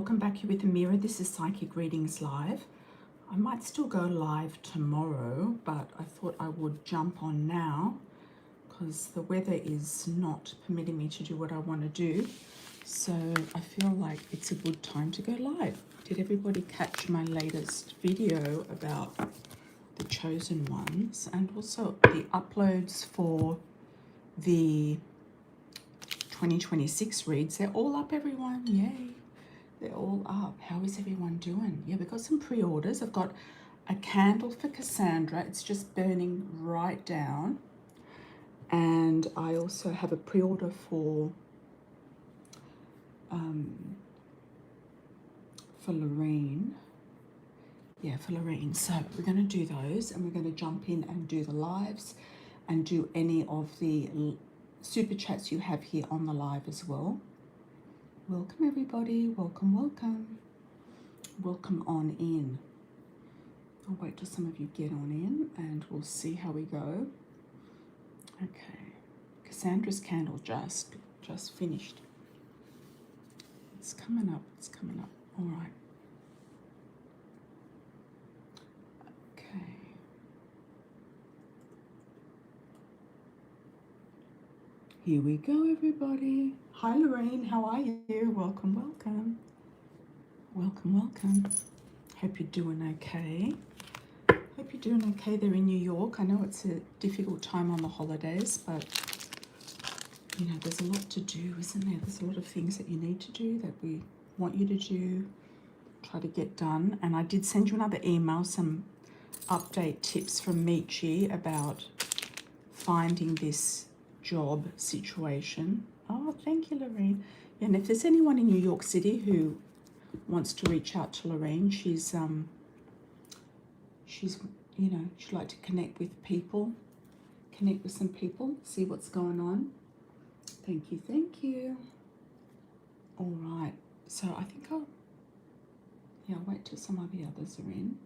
welcome back here with Amira. This is Psychic Readings Live. I might still go live tomorrow, but I thought I would jump on now because the weather is not permitting me to do what I want to do. So I feel like it's a good time to go live. Did everybody catch my latest video about the chosen ones and also the uploads for the 2026 reads? They're all up, everyone. Yay. They're all up. How is everyone doing? Yeah, we've got some pre-orders. I've got a candle for Cassandra. It's just burning right down. And I also have a pre-order for Lorraine. Yeah, for Lorraine. So we're going to do those and we're going to jump in and do the lives and do any of the super chats you have here on the live as well. Welcome everybody, welcome, welcome. Welcome on in. I'll wait till some of you get on in and we'll see how we go. Okay, Cassandra's candle just finished. It's coming up, it's coming up. All right. Okay. Here we go, everybody. Hi, Lorraine. How are you? Welcome, welcome. Welcome, welcome. Hope you're doing okay. Hope you're doing okay there in New York. I know it's a difficult time on the holidays, but, you know, there's a lot to do, isn't there? There's a lot of things that you need to do that we want you to do, try to get done. And I did send you another email, some update tips from Michi about finding this job situation. Oh, thank you, Lorraine. Yeah, and if there's anyone in New York City who wants to reach out to Lorraine, she's you know, she'd like to connect with people, connect with some people, see what's going on. Thank you, thank you. All right, so I think I'll wait till some of the others are in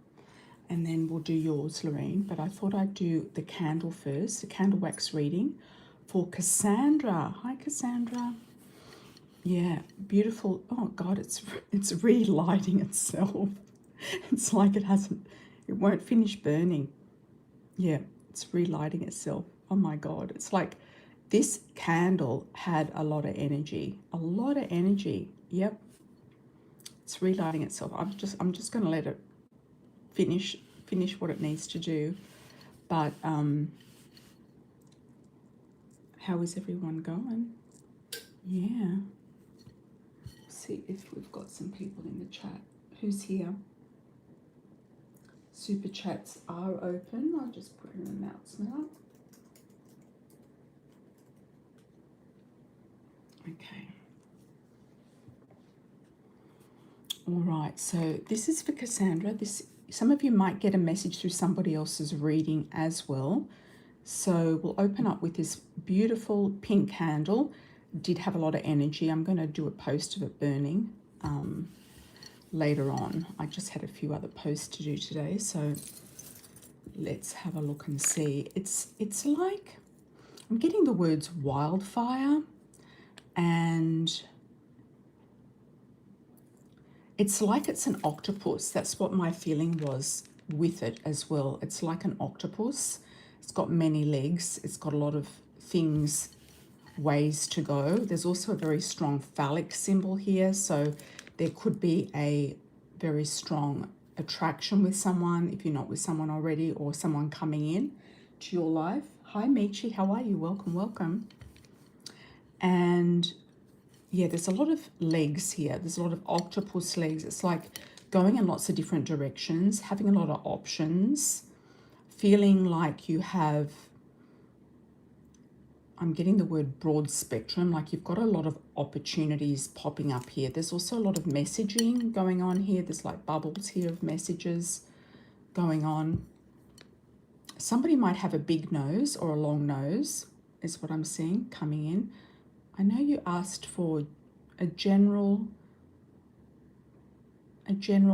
and then we'll do yours, Lorraine. But I thought I'd do the candle first, the candle wax reading for Cassandra. Hi, Cassandra. Yeah, beautiful. Oh God, it's relighting itself. It's like it won't finish burning. Yeah, it's relighting itself. Oh my God, it's like this candle had a lot of energy. A lot of energy. Yep. It's relighting itself. I'm just going to let it finish what it needs to do. But how is everyone going? Yeah. See if we've got some people in the chat. Who's here? Super chats are open. I'll just put an announcement up. Okay. All right, so this is for Cassandra. Some of you might get a message through somebody else's reading as well. So we'll open up with this beautiful pink candle. Did have a lot of energy. I'm going to do a post of it burning later on. I just had a few other posts to do today, so let's have a look and see. It's like I'm getting the words wildfire, and it's like it's an octopus. That's what my feeling was with it as well. It's like an octopus. It's got many legs. It's got a lot of things, ways to go. There's also a very strong phallic symbol here, so there could be a very strong attraction with someone if you're not with someone already, or someone coming in to your life. Hi, Michi. How are you? Welcome, welcome. And yeah, there's a lot of legs here. There's a lot of octopus legs. It's like going in lots of different directions, having a lot of options, feeling like you have, I'm getting the word broad spectrum, like you've got a lot of opportunities popping up here. There's also a lot of messaging going on here. There's like bubbles here of messages going on. Somebody might have a big nose or a long nose, is what I'm seeing coming in. I know you asked for a general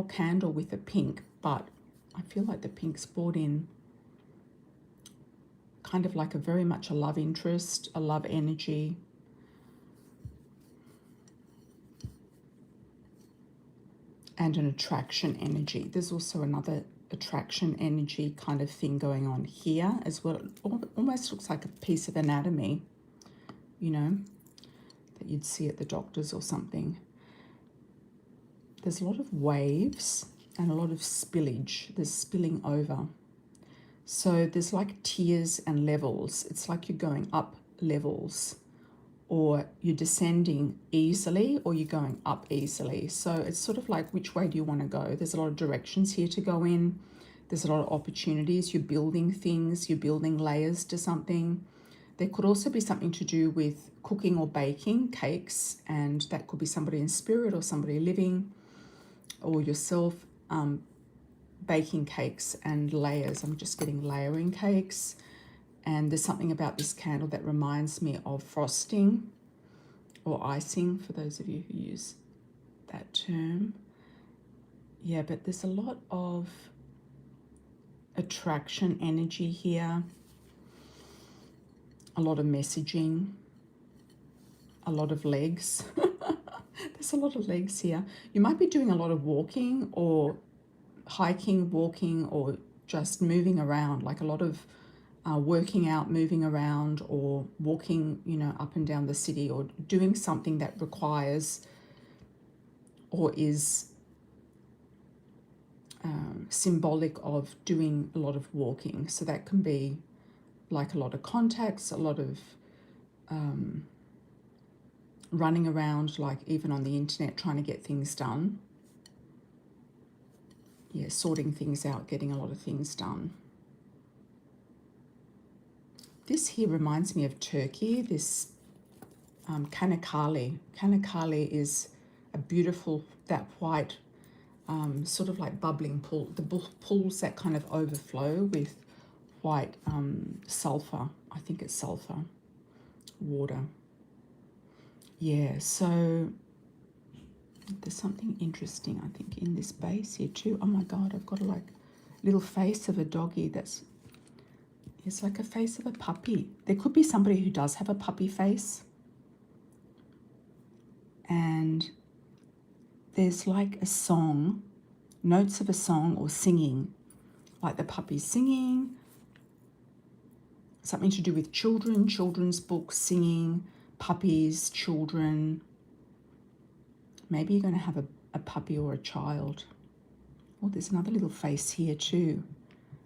candle with a pink, but I feel like the pink's brought in kind of like very much a love interest, a love energy. and an attraction energy. There's also another attraction energy kind of thing going on here as well. It almost looks like a piece of anatomy, you know, that you'd see at the doctor's or something. There's a lot of waves and a lot of spillage. There's spilling over. So there's like tiers and levels. It's like you're going up levels, or you're descending easily, or you're going up easily. So it's sort of like, which way do you want to go? There's a lot of directions here to go in. There's a lot of opportunities. You're building things. You're building layers to something. There could also be something to do with cooking or baking cakes, and that could be somebody in spirit or somebody living, or yourself baking cakes and layers. I'm just getting layering cakes. And there's something about this candle that reminds me of frosting or icing, for those of you who use that term. Yeah, but there's a lot of attraction energy here, a lot of messaging, a lot of legs. There's a lot of legs here. You might be doing a lot of walking or hiking, walking, or just moving around, like a lot of working out, moving around, or walking, you know, up and down the city, or doing something that requires or is symbolic of doing a lot of walking. So that can be like a lot of contacts, a lot of running around, like even on the internet, trying to get things done. Yeah, sorting things out, getting a lot of things done. This here reminds me of Turkey, this Canacali. Canacali is a beautiful, that white, sort of like bubbling pool, the pools that kind of overflow with white sulfur. I think it's sulfur water. Yeah, so there's something interesting, I think, in this base here too. Oh my God, I've got a like little face of a doggy that's, it's like a face of a puppy. There could be somebody who does have a puppy face. And there's like a song, notes of a song or singing, like the puppy's singing, something to do with children, children's books, singing, puppies, children. Maybe you're going to have a puppy or a child. Oh, there's another little face here too.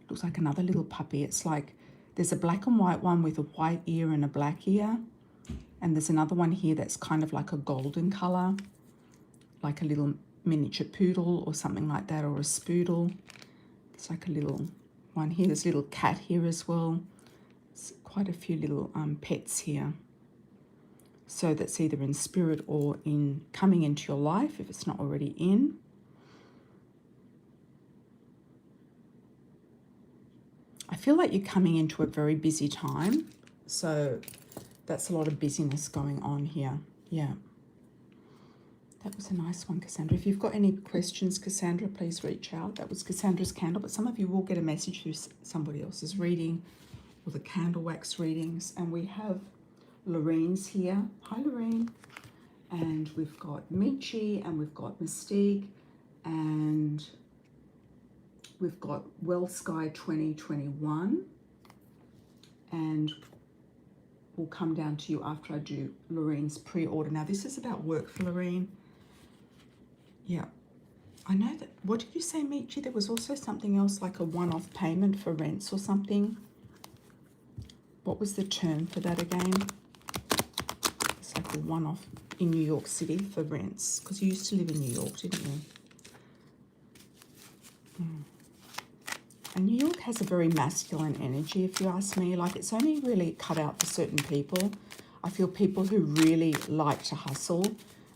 Looks like another little puppy. It's like there's a black and white one with a white ear and a black ear. And there's another one here that's kind of like a golden color, like a little miniature poodle or something like that, or a spoodle. It's like a little one here. There's a little cat here as well. It's quite a few little pets here. So that's either in spirit or in coming into your life, if it's not already in. I feel like you're coming into a very busy time. So that's a lot of busyness going on here. Yeah. That was a nice one, Cassandra. If you've got any questions, Cassandra, please reach out. That was Cassandra's candle, but some of you will get a message through somebody else's reading or the candle wax readings. And we have Lorene's here. Hi, Lorene. And we've got Michi, and we've got Mystique, and we've got Well Sky 2021. And we'll come down to you after I do Lorene's pre-order. Now, this is about work for Lorene. Yeah. I know that, what did you say, Michi? There was also something else, like a one-off payment for rents or something. What was the term for that again? It's like a one-off in New York City for rents, because you used to live in New York, didn't you? And New York has a very masculine energy, if you ask me. Like, it's only really cut out for certain people. I feel people who really like to hustle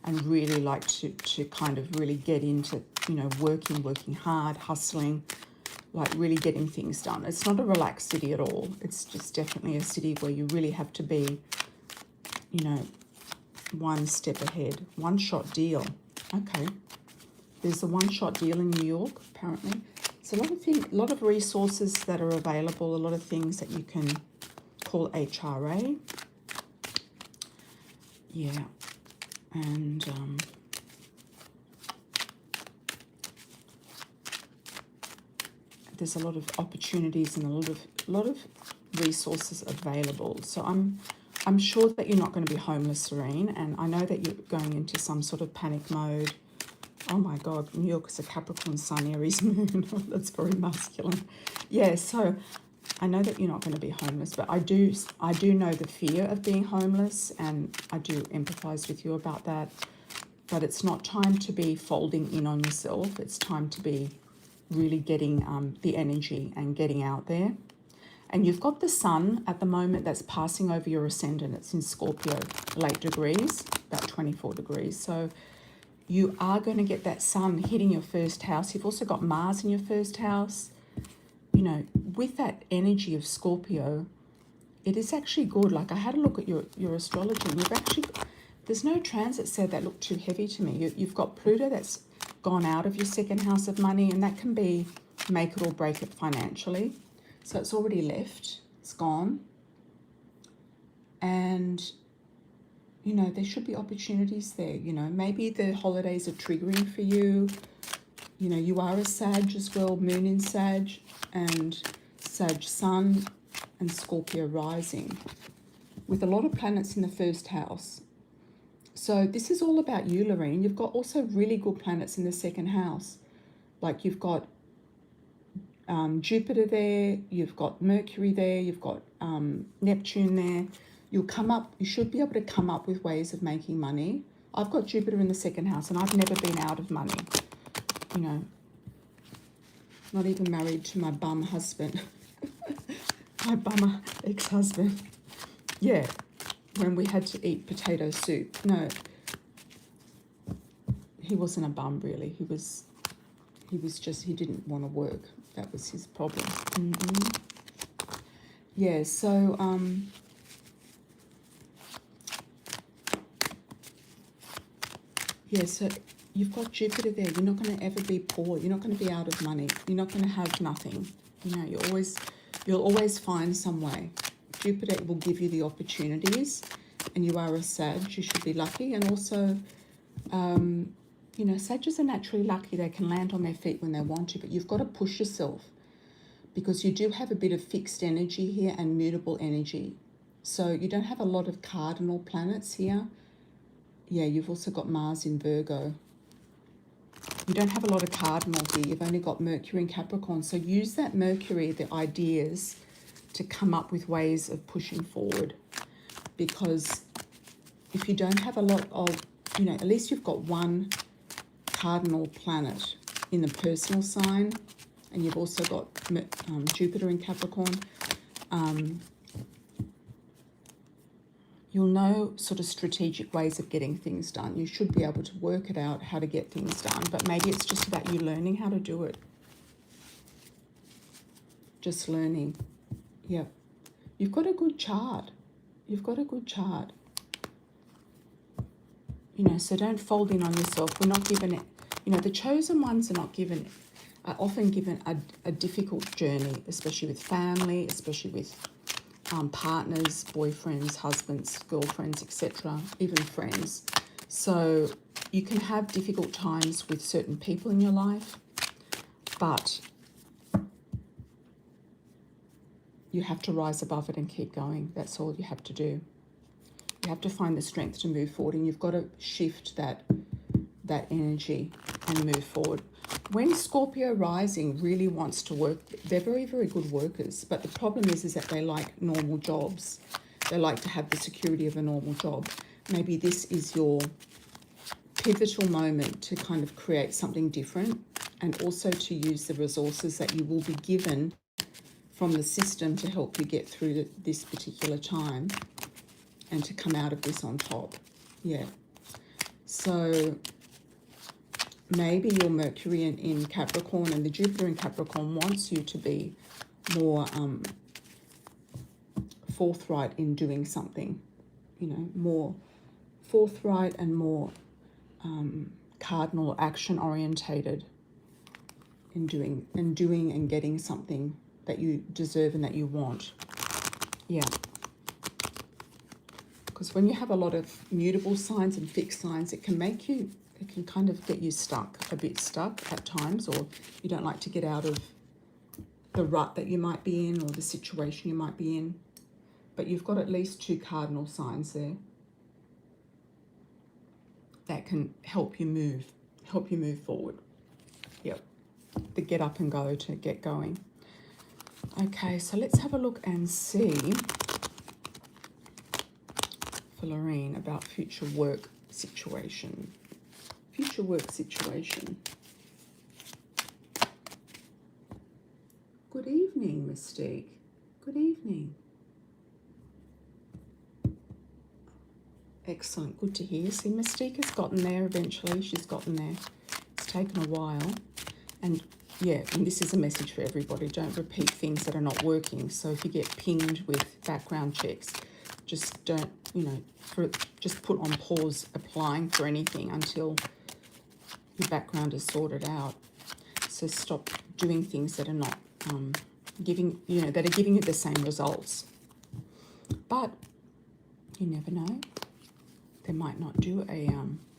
and really like to kind of really get into, you know, working hard, hustling, like really getting things done. It's not a relaxed city at all. It's just definitely a city where you really have to be, you know, one step ahead. One-shot deal. Okay. There's a one-shot deal in New York, apparently. It's a lot of resources that are available, a lot of things that you can call HRA. Yeah. And there's a lot of opportunities and a lot of resources available. So I'm sure that you're not going to be homeless, Serene, and I know that you're going into some sort of panic mode. Oh my God, New York is a Capricorn Sun, Aries Moon. That's very masculine. Yeah, so I know that you're not going to be homeless, but I do know the fear of being homeless, and I do empathize with you about that. But it's not time to be folding in on yourself. It's time to be really getting the energy and getting out there. And you've got the sun at the moment that's passing over your ascendant. It's in Scorpio, late degrees, about 24 degrees. So you are going to get that sun hitting your first house. You've also got Mars in your first house. You know, with that energy of Scorpio, it is actually good. Like, I had a look at your astrology, and you've actually, there's no transits there that look too heavy to me. You've got Pluto that's gone out of your second house of money, and that can be make it or break it financially. So it's already left, it's gone. And, you know, there should be opportunities there. You know, maybe the holidays are triggering for you. You know, you are a Sag as well, Moon in Sag, and Sag Sun and Scorpio rising, with a lot of planets in the first house. So this is all about you, Lorraine. You've got also really good planets in the second house. Like, you've got Jupiter there, you've got Mercury there, you've got Neptune there. You should be able to come up with ways of making money. I've got Jupiter in the second house, and I've never been out of money. You know, not even married to my bum husband. My bummer ex-husband. Yeah, when we had to eat potato soup. No, he wasn't a bum really. He was just, he didn't want to work. That was his problem. Yeah, so yeah, so you've got Jupiter there. You're not going to ever be poor. You're not going to be out of money. You're not going to have nothing. You know, you'll always find some way. Jupiter will give you the opportunities, and you are a Sag. You should be lucky. And also, you know, Sagittarius are naturally lucky. They can land on their feet when they want to, but you've got to push yourself, because you do have a bit of fixed energy here and mutable energy. So you don't have a lot of cardinal planets here. Yeah, you've also got Mars in Virgo. You don't have a lot of cardinal here. You've only got Mercury in Capricorn. So use that Mercury, the ideas, to come up with ways of pushing forward. Because if you don't have a lot of, you know, at least you've got one cardinal planet in the personal sign, and you've also got Jupiter in Capricorn. You'll know sort of strategic ways of getting things done. You should be able to work it out how to get things done, but maybe it's just about you learning how to do it. Just learning. Yeah. You've got a good chart. You've got a good chart. You know, so don't fold in on yourself. We're not given it. You know, the chosen ones are often given a difficult journey, especially with family, especially with partners, boyfriends, husbands, girlfriends, etc., even friends. So you can have difficult times with certain people in your life, but you have to rise above it and keep going. That's all you have to do. You have to find the strength to move forward, and you've got to shift that energy and move forward. When Scorpio rising really wants to work, they're very, very good workers. But the problem is that they like normal jobs. They like to have the security of a normal job. Maybe this is your pivotal moment to kind of create something different, and also to use the resources that you will be given from the system to help you get through this particular time and to come out of this on top. Yeah. So maybe your Mercury in Capricorn and the Jupiter in Capricorn wants you to be more forthright in doing something, you know, more forthright and more cardinal action orientated in doing and getting something that you deserve and that you want. Yeah. Because when you have a lot of mutable signs and fixed signs, it can kind of get you stuck, a bit stuck at times, or you don't like to get out of the rut that you might be in or the situation you might be in. But you've got at least 2 cardinal signs there that can help you move forward. Yep, the get up and go to get going. Okay, so let's have a look and see for Lorraine about future work situation. Future work situation. Good evening, Mystique. Good evening. Excellent, good to hear. See, Mystique has gotten there eventually. She's gotten there. It's taken a while. And yeah, and this is a message for everybody. Don't repeat things that are not working. So if you get pinged with background checks, just don't, you know, just put on pause applying for anything until your background is sorted out. So stop doing things that are not giving, you know, that are giving you the same results. But you never know. They might not do a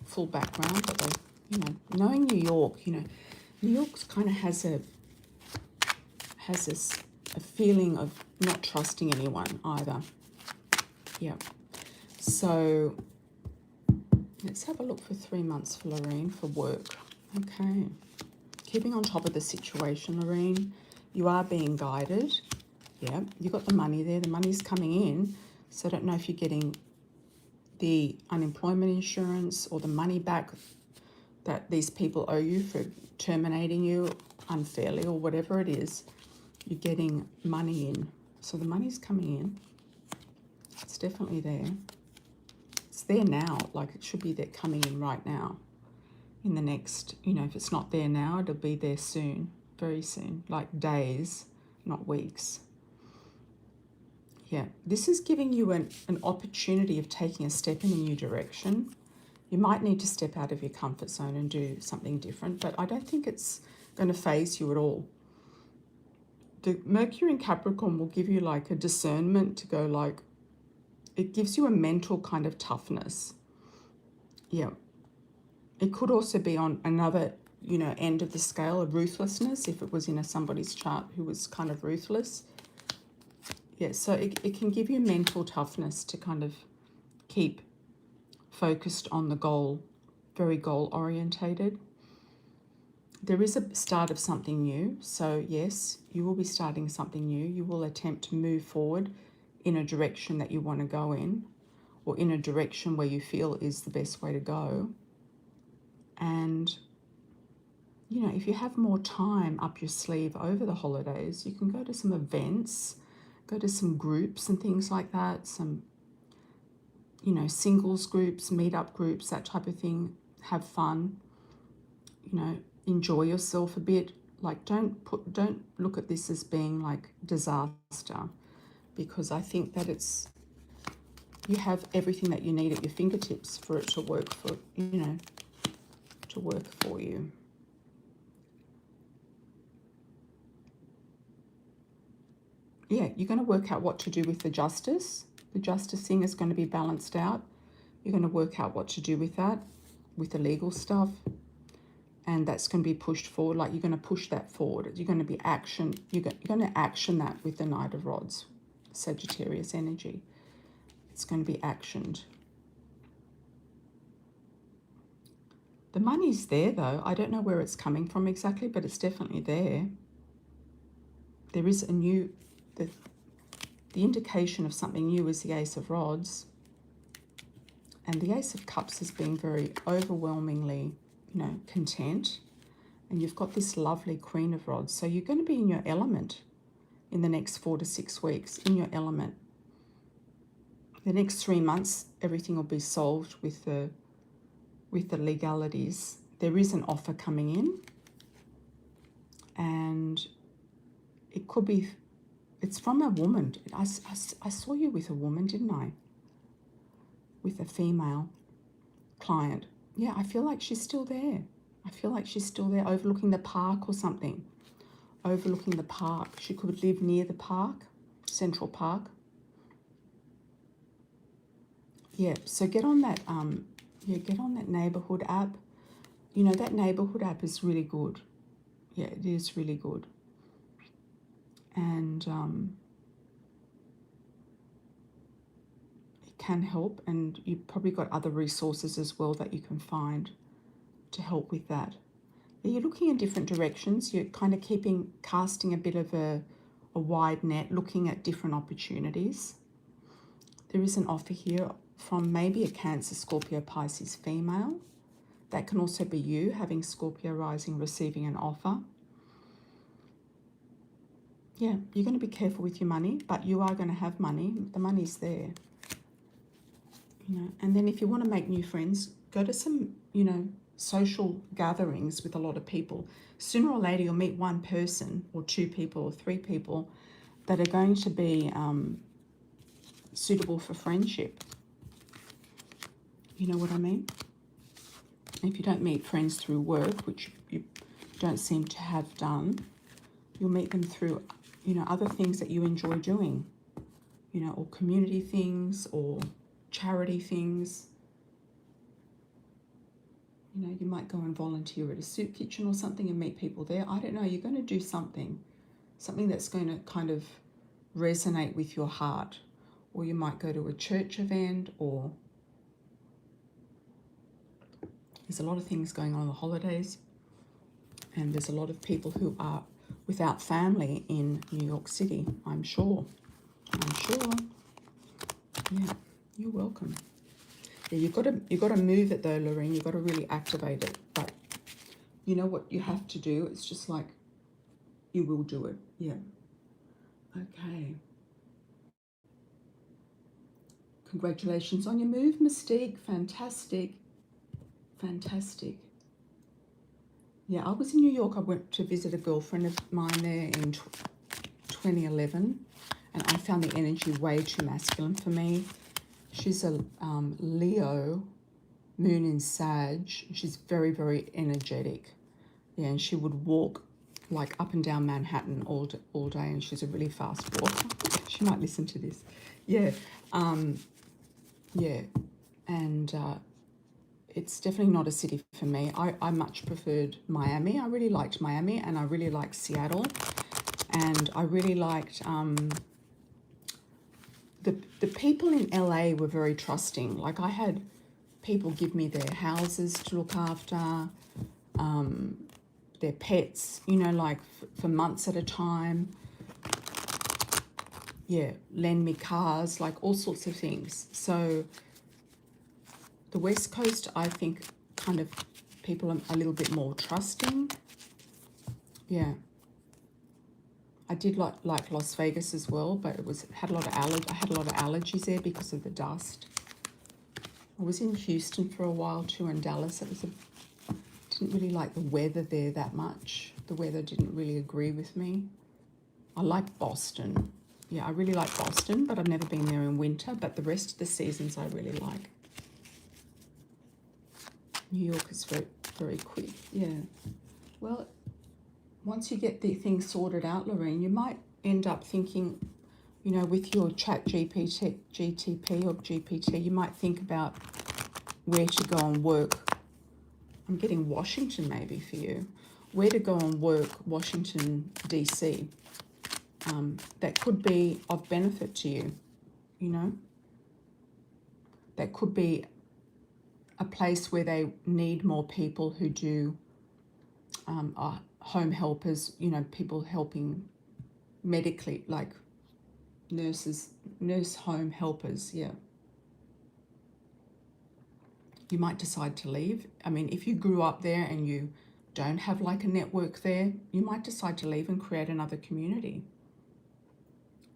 full background, but they, you know, knowing New York, you know, New York kind of has a feeling of not trusting anyone either. Yeah. So let's have a look for 3 months for Lorraine for work. Okay. Keeping on top of the situation, Lorraine. You are being guided. Yeah. You got the money there. The money's coming in. So I don't know if you're getting the unemployment insurance or the money back that these people owe you for terminating you unfairly or whatever it is. You're getting money in. So the money's coming in. It's definitely there. It's there now. Like it should be there coming in right now. In the next, you know, if it's not there now, it'll be there soon. Very soon. Like days, not weeks. Yeah, this is giving you an opportunity of taking a step in a new direction. You might need to step out of your comfort zone and do something different, but I don't think it's going to phase you at all. The Mercury in Capricorn will give you like a discernment to go like, it gives you a mental kind of toughness. Yeah. It could also be on another, you know, end of the scale of ruthlessness if it was in somebody's chart who was kind of ruthless. Yeah, so it can give you mental toughness to kind of keep focused on the goal, very goal orientated. There is a start of something new. So yes, you will be starting something new. You will attempt to move forward in a direction that you want to go in, or in a direction where you feel is the best way to go. And, you know, if you have more time up your sleeve over the holidays, you can go to some events, go to some groups and things like that, some, you know, singles groups, meetup groups, that type of thing. Have fun, you know, enjoy yourself a bit. Like don't look at this as being like disaster, because I think that it's, you have everything that you need at your fingertips for it to work for, you know, to work for you. Yeah, you're going to work out what to do with the justice. The justice thing is going to be balanced out. You're going to work out what to do with that, with the legal stuff. And that's going to be pushed forward. Like you're going to push that forward. You're going to be action. You're going to action that with the Knight of Rods, Sagittarius energy. It's going to be actioned. The money's there though. I don't know where it's coming from exactly, but it's definitely there. There is a new, the indication of something new is the Ace of Rods. And the Ace of Cups has been very overwhelmingly, you know, content. And you've got this lovely Queen of Rods. So you're going to be in your element in the next 4 to 6 weeks, in your element. The next 3 months, everything will be solved with the legalities. There is an offer coming in. And it could be, it's from a woman. I saw you with a woman, didn't I? With a female client. Yeah, I feel like she's still there. I feel like she's still there overlooking the park or something. Overlooking the park. She could live near the park, Central Park. Yeah, so get on that, get on that neighborhood app. You know, that neighborhood app is really good. Yeah, it is really good. and it can help, and you've probably got other resources as well that you can find to help with that. You're looking in different directions. You're kind of casting a bit of a wide net, looking at different opportunities. There is an offer here from maybe a Cancer, Scorpio, Pisces female. That can also be you, having Scorpio rising, receiving an offer. Yeah, you're going to be careful with your money, but you are going to have money. The money's there. You know, and then if you want to make new friends, go to some, you know, social gatherings with a lot of people. Sooner or later, you'll meet one person or two people or three people that are going to be suitable for friendship. You know what I mean? If you don't meet friends through work, which you don't seem to have done, you'll meet them through, you know, other things that you enjoy doing, you know, or community things or charity things. You know, you might go and volunteer at a soup kitchen or something and meet people there. I don't know, you're going to do something that's going to kind of resonate with your heart. Or you might go to a church event, or there's a lot of things going on the holidays. And there's a lot of people who are without family in New York City, I'm sure. Yeah, you're welcome. Yeah, you've got to move it though, Lorraine. You've got to really activate it. But you know what you have to do? It's just like you will do it. Yeah. Okay. Congratulations on your move, Mystique. Fantastic. Fantastic. Yeah, I was in New York. I went to visit a girlfriend of mine there in 2011, and I found the energy way too masculine for me. She's a Leo, moon in Sag. She's very, very energetic. Yeah, and she would walk like up and down Manhattan all day, and she's a really fast walker. She might listen to this. Yeah, yeah, and it's definitely not a city for me. I much preferred Miami. I really liked Miami, and I really liked Seattle, and I really liked the people in LA were very trusting. Like, I had people give me their houses to look after, their pets, you know, like for months at a time. Yeah, lend me cars, like all sorts of things. So the West Coast, I think, kind of people are a little bit more trusting. Yeah. I did like Las Vegas as well, but I had a lot of allergies there because of the dust. I was in Houston for a while too, and Dallas. Didn't really like the weather there that much. The weather didn't really agree with me. I like Boston. Yeah, I really like Boston, but I've never been there in winter. But the rest of the seasons I really like. New York is very, very quick. Yeah. Well, once you get the things sorted out, Lorraine, you might end up thinking, you know, with your chat GTP or GPT, you might think about where to go and work. I'm getting Washington maybe for you. Where to go and work, Washington, DC. That could be of benefit to you, you know. That could be a place where they need more people who do home helpers, you know, people helping medically, like nurse home helpers. Yeah. You might decide to leave. I mean, if you grew up there and you don't have like a network there, you might decide to leave and create another community.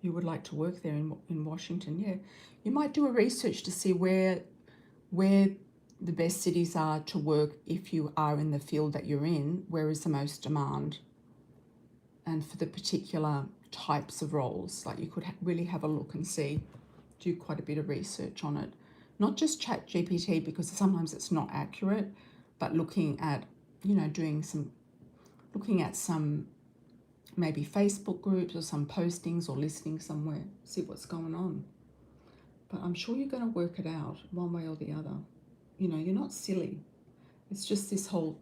You would like to work there in Washington. Yeah. You might do a research to see where the best cities are to work if you are in the field that you're in, where is the most demand, and for the particular types of roles. Like, you could really have a look and see, do quite a bit of research on it. Not just chat GPT, because sometimes it's not accurate, but looking at, you know, looking at some maybe Facebook groups or some postings or listening somewhere, see what's going on. But I'm sure you're going to work it out one way or the other. You know, you're not silly. It's just this whole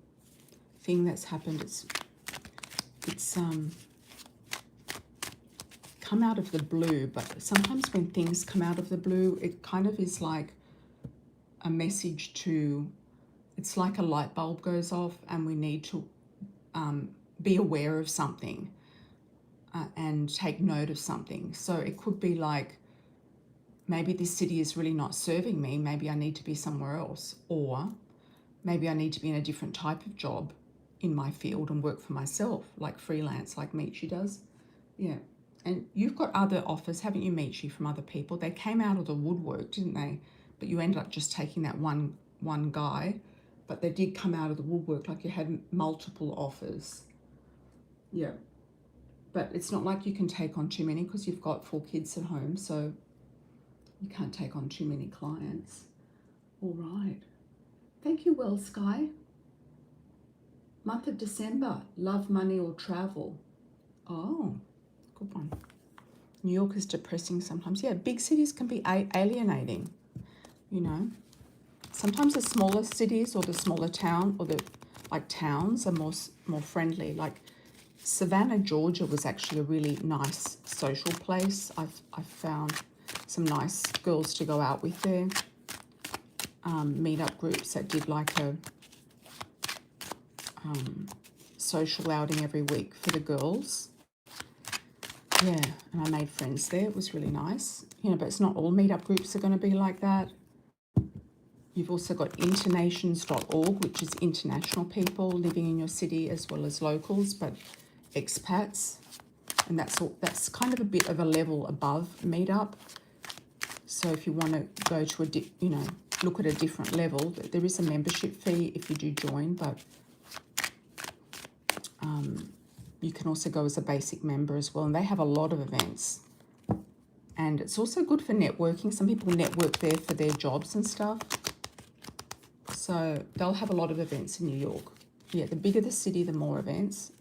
thing that's happened. It's come out of the blue, but sometimes when things come out of the blue, it kind of is like a message to, it's like a light bulb goes off and we need to be aware of something and take note of something. So it could be like, maybe this city is really not serving me. Maybe I need to be somewhere else. Or maybe I need to be in a different type of job in my field and work for myself, like freelance, like Michi does. Yeah. And you've got other offers, haven't you, Michi, from other people? They came out of the woodwork, didn't they? But you ended up just taking that one guy. But they did come out of the woodwork, like you had multiple offers. Yeah. But it's not like you can take on too many because you've got 4 kids at home, so you can't take on too many clients. All right. Thank you, Well Sky. Month of December, love, money or travel. Oh, good one. New York is depressing sometimes. Yeah, big cities can be alienating, you know. Sometimes the smaller cities or the smaller town or the towns are more friendly. Like Savannah, Georgia was actually a really nice social place. I've found some nice girls to go out with there. Meetup groups that did like a social outing every week for the girls. Yeah, and I made friends there. It was really nice. You know, but it's not all meetup groups are going to be like that. You've also got internations.org, which is international people living in your city as well as locals, but expats. And that's kind of a bit of a level above meetup. So if you want to go to look at a different level, there is a membership fee if you do join, but you can also go as a basic member as well. And they have a lot of events. And it's also good for networking. Some people network there for their jobs and stuff. So they'll have a lot of events in New York. Yeah, the bigger the city, the more events.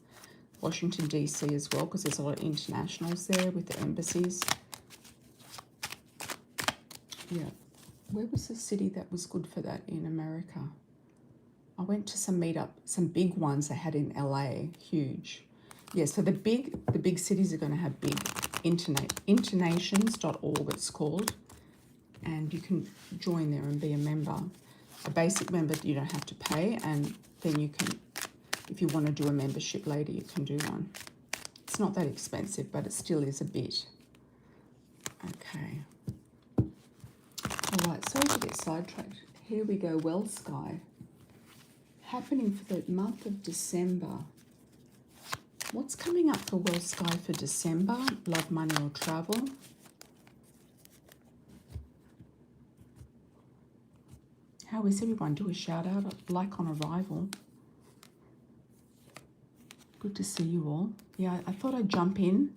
Washington, D.C. as well, because there's a lot of internationals there with the embassies. Yeah. Where was the city that was good for that in America? I went to some big ones they had in LA, huge. Yeah, so the big cities are going to have big internations.org it's called, and you can join there and be a member. A basic member you don't have to pay, and then you can, if you want to do a membership later, you can do one. It's not that expensive, but it still is a bit. Okay. All right, sorry to get sidetracked. Here we go, Well Sky. Happening for the month of December. What's coming up for Well Sky for December? Love, money or travel? How is everyone? Do a shout out, like on arrival. Good to see you all. Yeah, I thought I'd jump in.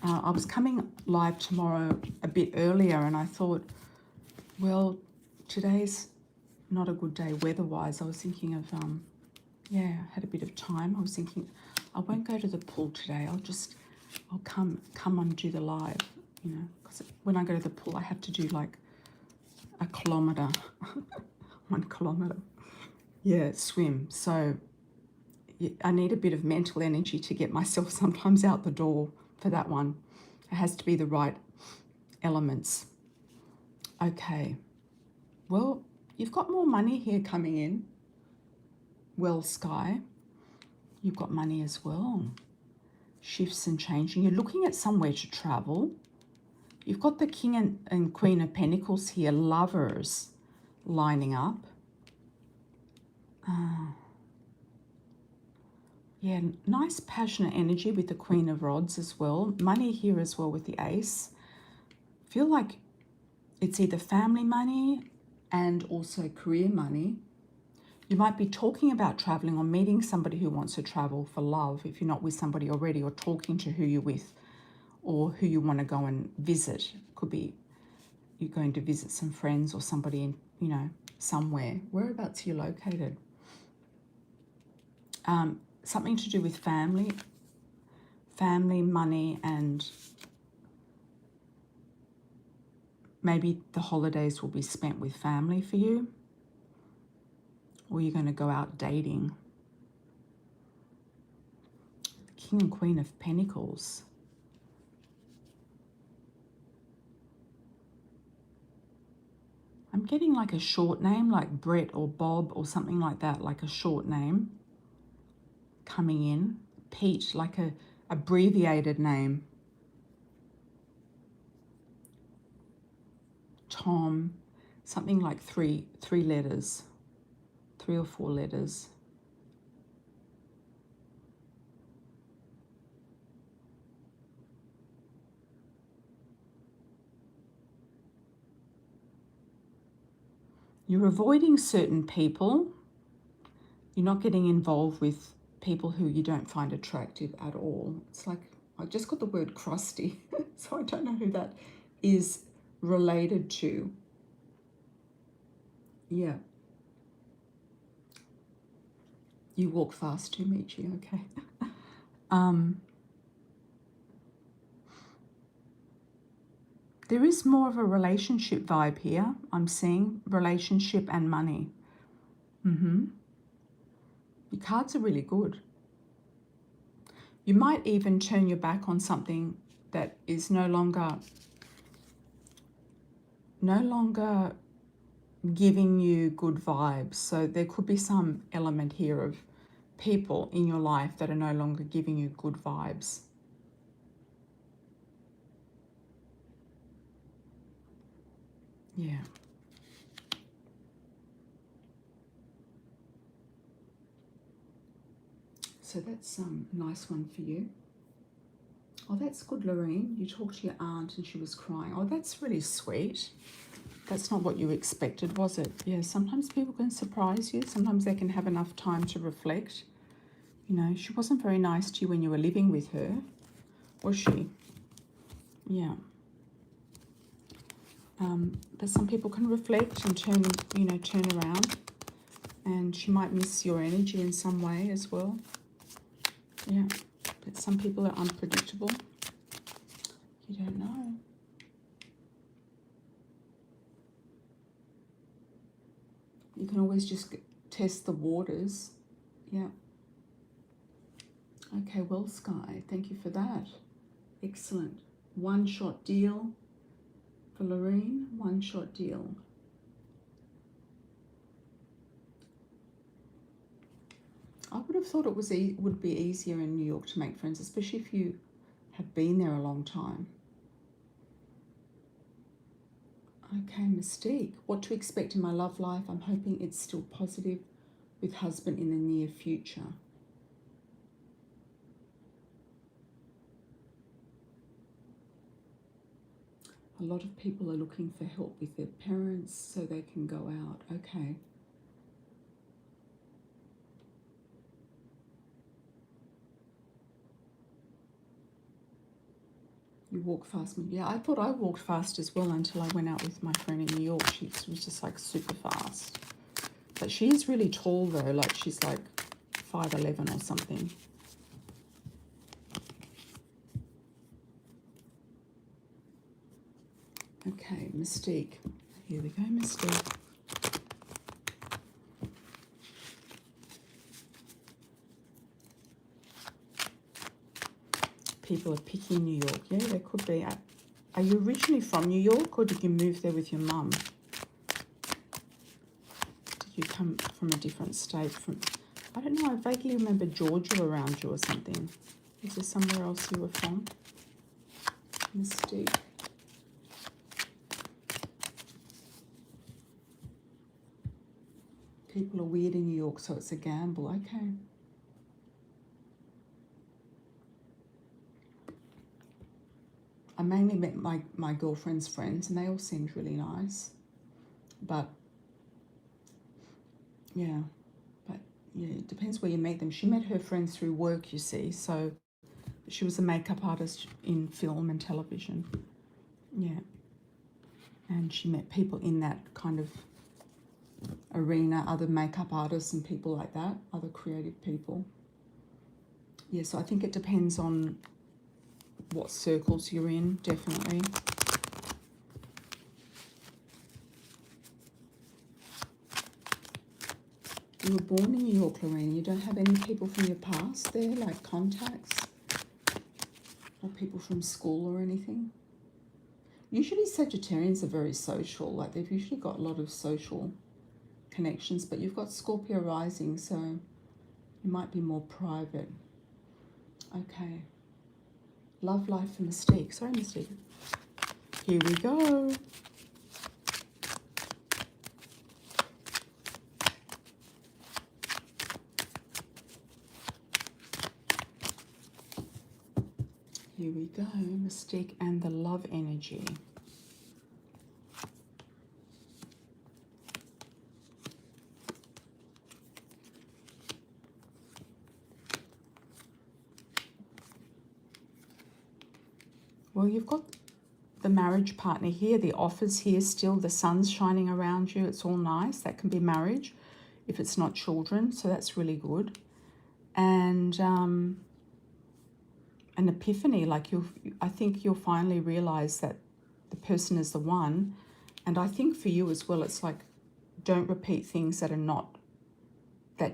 I was coming live tomorrow a bit earlier and I thought, well, today's not a good day weather-wise. I was thinking of, I had a bit of time. I was thinking, I won't go to the pool today. I'll come and do the live, you know, because when I go to the pool, I have to do like a kilometre, 1 kilometre. Yeah, swim. So I need a bit of mental energy to get myself sometimes out the door for that one. It has to be the right elements. Okay. Well, you've got more money here coming in. Well, Sky, you've got money as well. Shifts and changing. You're looking at somewhere to travel. You've got the King and Queen of Pentacles here, lovers lining up. Yeah, nice passionate energy with the Queen of Rods as well. Money here as well with the Ace. Feel like it's either family money and also career money. You might be talking about traveling or meeting somebody who wants to travel for love if you're not with somebody already, or talking to who you're with or who you want to go and visit. Could be you're going to visit some friends or somebody in, you know, somewhere. Whereabouts are you located? Something to do with family, money, and maybe the holidays will be spent with family for you, or you're going to go out dating. King and Queen of Pentacles. getting like a short name, like Brett or Bob or something like that, like a short name coming in. Pete, like a abbreviated name. Tom, something like three letters, 3 or 4 letters. You're avoiding certain people. You're not getting involved with people who you don't find attractive at all. It's like, I just got the word crusty, so I don't know who that is related to. Yeah. You walk fast too, Michi, okay. There is more of a relationship vibe here. I'm seeing relationship and money. Your cards are really good. You might even turn your back on something that is no longer giving you good vibes. So there could be some element here of people in your life that are no longer giving you good vibes. Yeah. So that's a nice one for you. Oh, that's good, Lorraine. You talked to your aunt and she was crying. Oh, that's really sweet. That's not what you expected, was it? Yeah, sometimes people can surprise you. Sometimes they can have enough time to reflect. You know, she wasn't very nice to you when you were living with her, was she? Yeah. But some people can reflect and turn around. And she might miss your energy in some way as well. Yeah. But some people are unpredictable. You don't know. You can always just test the waters. Yeah. Okay, well, Sky, thank you for that. Excellent. One-shot deal for Lorraine. One-shot deal. I would have thought it would be easier in New York to make friends, especially if you have been there a long time. Okay, Mystique. What to expect in my love life? I'm hoping it's still positive with husband in the near future. A lot of people are looking for help with their parents so they can go out. Okay. You walk fast. Yeah, I thought I walked fast as well until I went out with my friend in New York. She was just like super fast. But she is really tall though, like she's like 5'11" or something. Okay, Mystique. Here we go, Mystique. People are picky in New York. Yeah, there could be. Are you originally from New York or did you move there with your mum? Did you come from a different state? I don't know, I vaguely remember Georgia around you or something. Is there somewhere else you were from? Mystique. People are weird in New York, so it's a gamble. Okay. I mainly met my girlfriend's friends and they all seemed really nice. But yeah, it depends where you meet them. She met her friends through work, you see, so she was a makeup artist in film and television. Yeah. And she met people in that kind of arena, other makeup artists and people like that, other creative people. Yeah, so I think it depends on what circles you're in, definitely. You were born in New York, Lorraine. You don't have any people from your past there, like contacts? Or people from school or anything? Usually Sagittarians are very social, like they've usually got a lot of social connections, but you've got Scorpio rising, so you might be more private. Okay. Love, life, and mystique. Sorry, mystique. Here we go. Here we go, mystique and the love energy. Well, you've got the marriage partner here, the offers here still, the sun's shining around you. It's all nice. That can be marriage if it's not children, so that's really good. And an epiphany, like I think you'll finally realize that the person is the one. And I think for you as well, it's like, don't repeat things that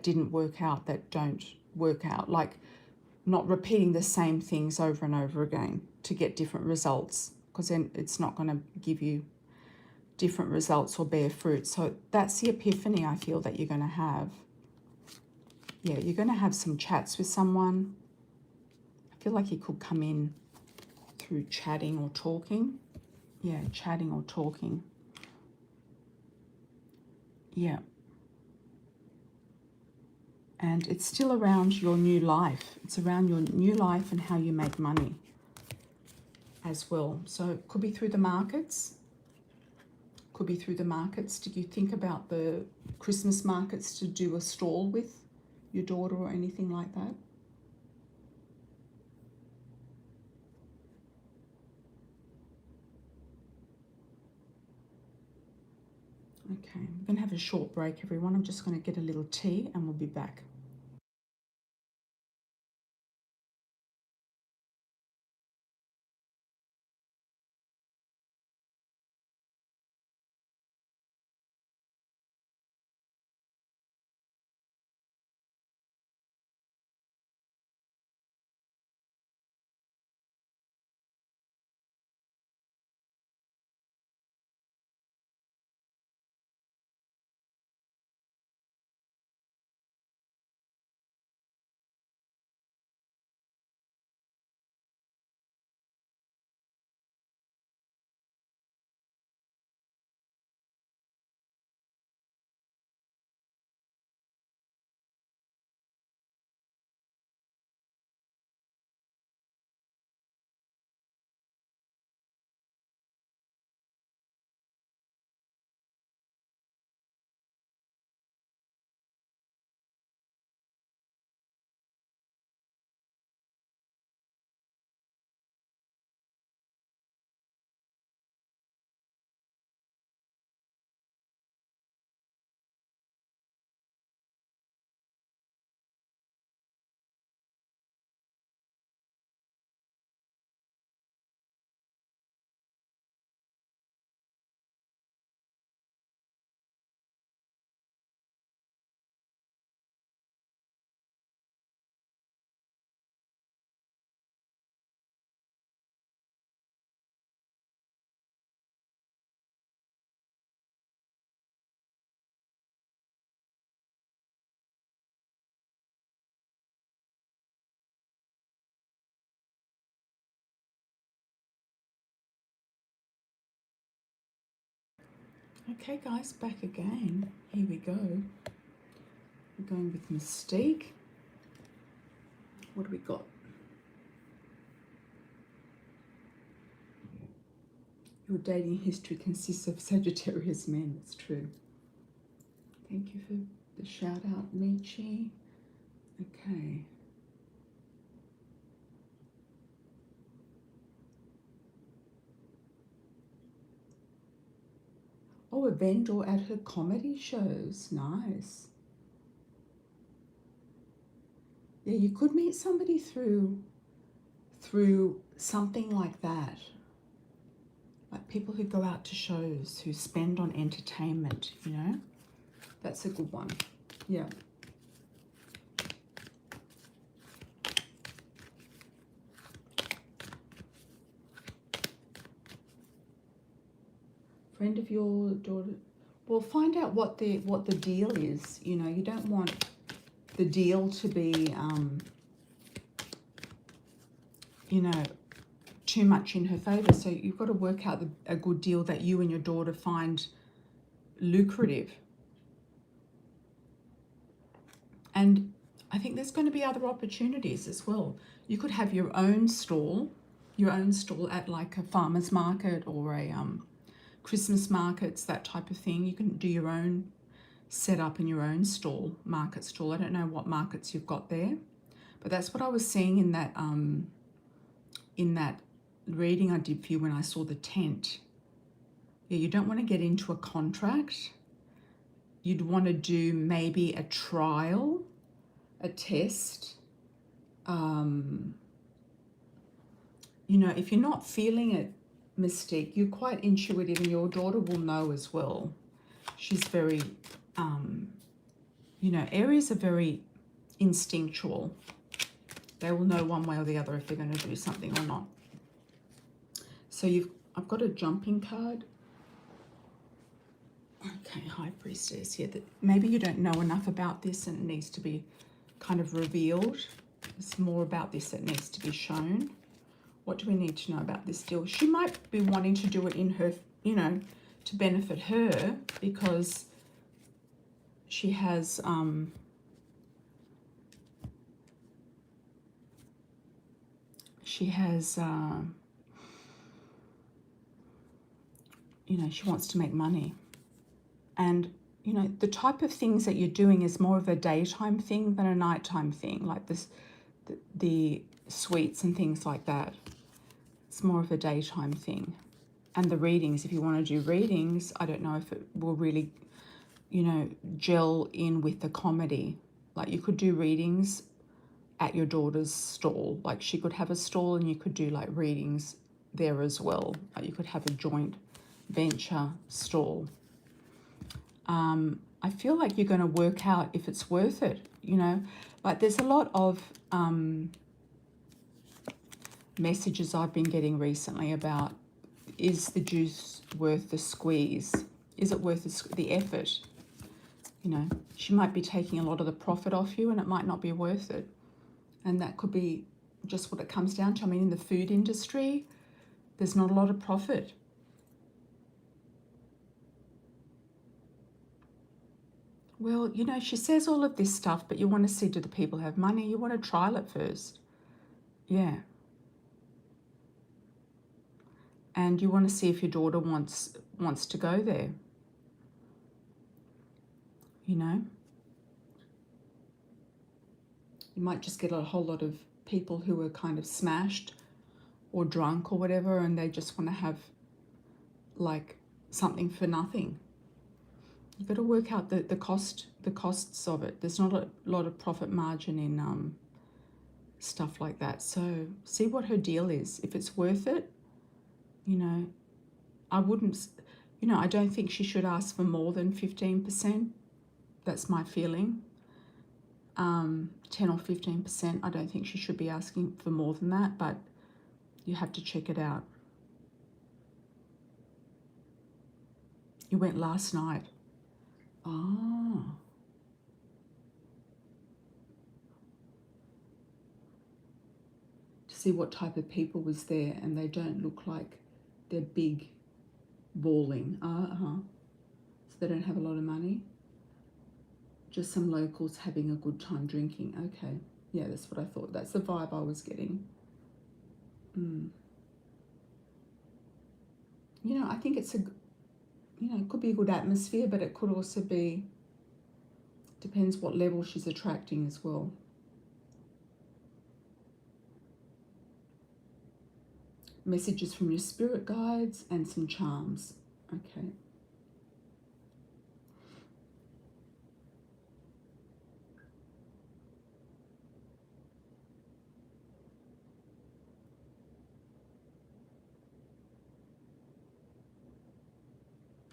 didn't work out, that don't work out. Like not repeating the same things over and over again to get different results, because then it's not going to give you different results or bear fruit. So that's the epiphany I feel that you're going to have. Yeah, you're going to have some chats with someone. I feel like you could come in through chatting or talking. Yeah, chatting or talking. Yeah. And it's still around your new life. It's around your new life and how you make money as well. So it could be through the markets. Could be through the markets. Did you think about the Christmas markets to do a stall with your daughter or anything like that? Okay, we're going to have a short break, everyone. I'm just going to get a little tea and we'll be back. Okay, guys, back again. Here we go. We're going with Mystique. What do we got? Your dating history consists of Sagittarius men. It's true. Thank you for the shout out, Michi. Okay. Oh, a vendor at her comedy shows. Nice. Yeah, you could meet somebody through something like that. Like people who go out to shows, who spend on entertainment, you know? That's a good one. Yeah. Friend of your daughter. Well, find out what the deal is. You know, you don't want the deal to be, you know, too much in her favor. So you've got to work out a good deal that you and your daughter find lucrative. And I think there's going to be other opportunities as well. You could have your own stall at like a farmer's market or a Christmas markets, that type of thing. You can do your own setup in your own stall, market stall. I don't know what markets you've got there, but that's what I was seeing in that reading I did for you when I saw the tent. Yeah, you don't want to get into a contract. You'd want to do maybe a trial, a test. You know, if you're not feeling it, Mystique, you're quite intuitive, and your daughter will know as well. She's very, you know, Aries are very instinctual. They will know one way or the other if they're going to do something or not. So I've got a jumping card. Okay, High Priestess here. Maybe you don't know enough about this and it needs to be kind of revealed. There's more about this that needs to be shown. What do we need to know about this deal? She might be wanting to do it in her, you know, to benefit her, because she has, you know, she wants to make money. And, you know, the type of things that you're doing is more of a daytime thing than a nighttime thing, like this, the sweets and things like that. It's more of a daytime thing. And the readings, if you want to do readings, I don't know if it will really, you know, gel in with the comedy. Like you could do readings at your daughter's stall. Like she could have a stall and you could do like readings there as well. Like you could have a joint venture stall. I feel like you're going to work out if it's worth it, you know. Like there's a lot of messages I've been getting recently about, is the juice worth the squeeze? Is it worth the effort? You know, she might be taking a lot of the profit off you and it might not be worth it. And that could be just what it comes down to. I mean, in the food industry, there's not a lot of profit. Well, you know, she says all of this stuff, but you want to see, do the people have money? You want to trial it first. Yeah. And you want to see if your daughter wants to go there. You know? You might just get a whole lot of people who are kind of smashed or drunk or whatever, and they just want to have like something for nothing. You've got to work out the costs of it. There's not a lot of profit margin in stuff like that. So see what her deal is. If it's worth it, you know, I wouldn't, you know, I don't think she should ask for more than 15%. That's my feeling. 10 or 15%. I don't think she should be asking for more than that, but you have to check it out. You went last night. Oh. To see what type of people was there, and they don't look like they're big, balling. So they don't have a lot of money. Just some locals having a good time drinking. Okay. Yeah, that's what I thought. That's the vibe I was getting. You know, I think it's you know, it could be a good atmosphere, but it could also be, depends what level she's attracting as well. Messages from your spirit guides and some charms. Okay.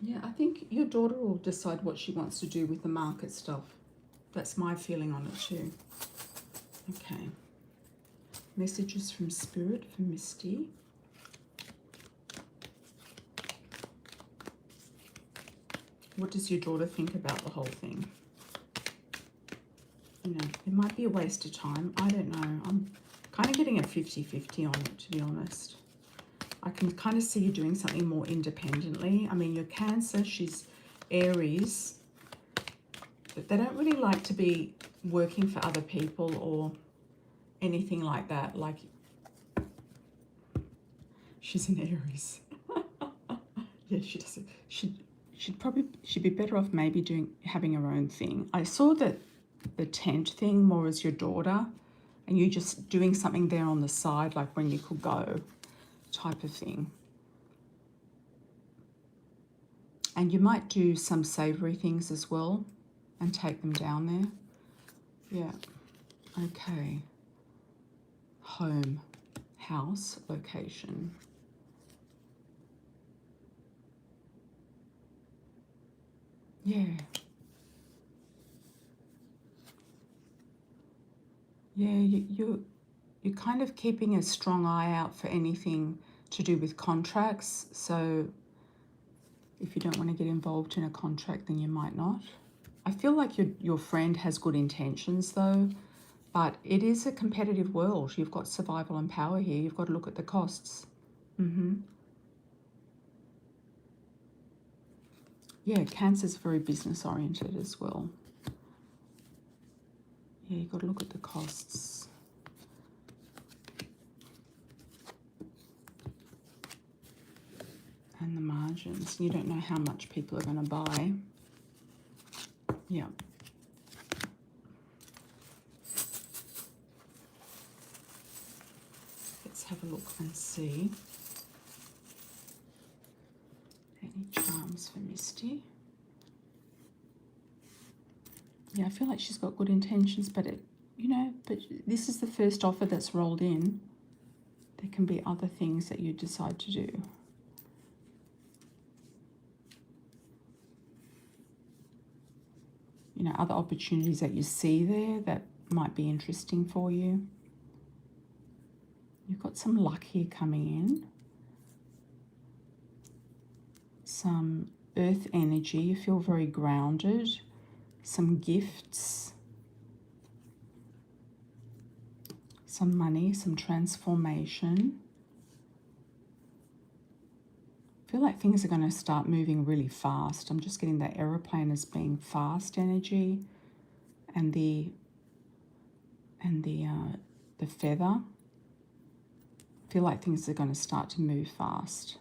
Yeah, I think your daughter will decide what she wants to do with the market stuff. That's my feeling on it too. Okay. Messages from Spirit for Misty. What does your daughter think about the whole thing? You know, it might be a waste of time. I don't know. I'm kind of getting a 50-50 on it, to be honest. I can kind of see you doing something more independently. I mean, you're Cancer, she's Aries. But they don't really like to be working for other people or anything like that. Like, she's an Aries. Yeah, she doesn't. She'd be better off maybe having her own thing. I saw that the tent thing more as your daughter, and you just doing something there on the side, like when you could go, type of thing. And you might do some savoury things as well and take them down there. Yeah. Okay. Home, house, location. Yeah. Yeah, you're kind of keeping a strong eye out for anything to do with contracts. So if you don't want to get involved in a contract, then you might not. I feel like your friend has good intentions though, but it is a competitive world. You've got survival and power here. You've got to look at the costs. Yeah, Cancer's very business oriented as well. Yeah, you've got to look at the costs. And the margins. You don't know how much people are going to buy. Yeah. Let's have a look and see. Any charms for Misty? Yeah, I feel like she's got good intentions, but but this is the first offer that's rolled in. There can be other things that you decide to do. You know, other opportunities that you see there that might be interesting for you. You've got some luck here coming in. Some earth energy. You feel very grounded. Some gifts. Some money, some transformation. I feel like things are going to start moving really fast. I'm just getting that aeroplane as being fast energy, and the feather. I feel like things are going to start to move fast.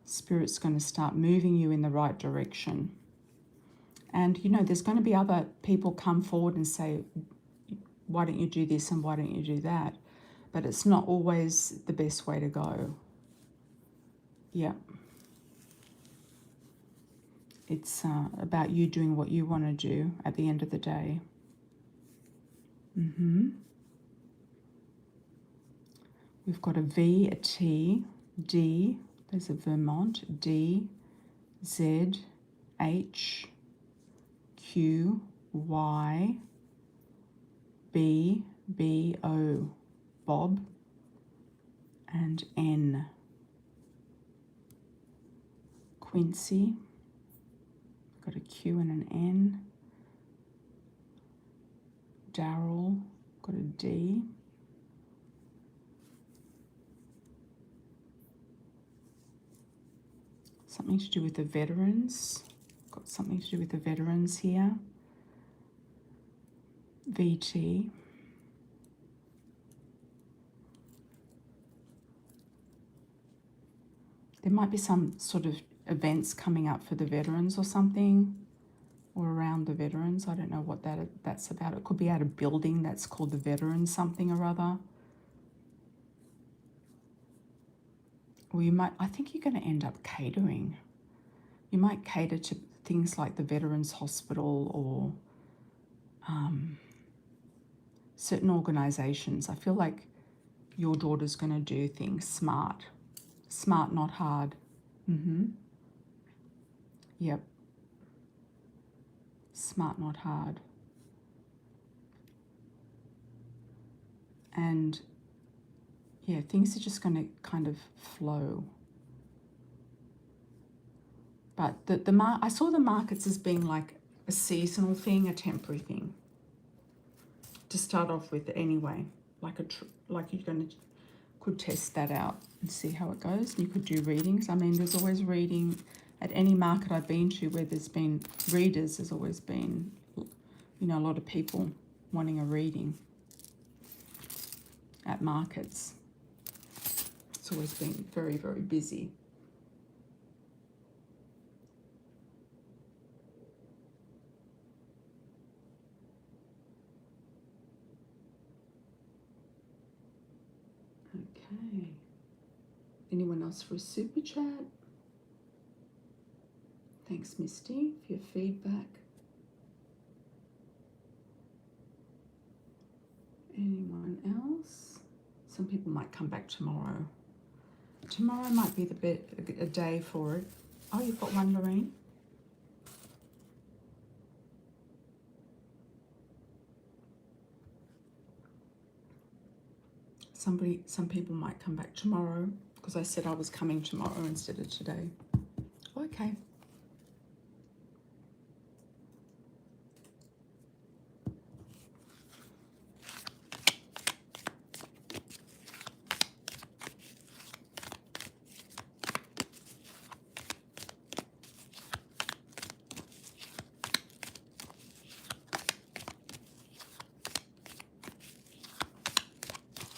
Spirit's going to start moving you in the right direction. And there's going to be other people come forward and say, why don't you do this and why don't you do that? But it's not always the best way to go. Yeah. It's about you doing what you want to do at the end of the day. We've got a V, a T, D, there's a Vermont, D, Z, H, Q, Y, B, B, O, Bob, and N. Quincy, got a Q and an N. Daryl, got a D. Something to do with the veterans. Got something to do with the veterans here. VT. There might be some sort of events coming up for the veterans or something, or around the veterans. I don't know what that's about. It could be at a building that's called the Veterans something or other. Or I think you're going to end up catering. You might cater to things like the Veterans Hospital or certain organisations. I feel like your daughter's going to do things smart. Smart, not hard. Yep. Smart, not hard. And yeah, things are just going to kind of flow. But I saw the markets as being like a seasonal thing, a temporary thing. To start off with anyway. Like you're could test that out and see how it goes. You could do readings. I mean, there's always reading at any market I've been to where there's been readers. There's always been, you know, a lot of people wanting a reading at markets. It's always been very, very busy. Okay. Anyone else for a super chat? Thanks, Misty, for your feedback. Anyone else? Some people might come back tomorrow. Tomorrow might be a day for it. Oh, you've got one, Lorraine? Some people might come back tomorrow because I said I was coming tomorrow instead of today. Okay.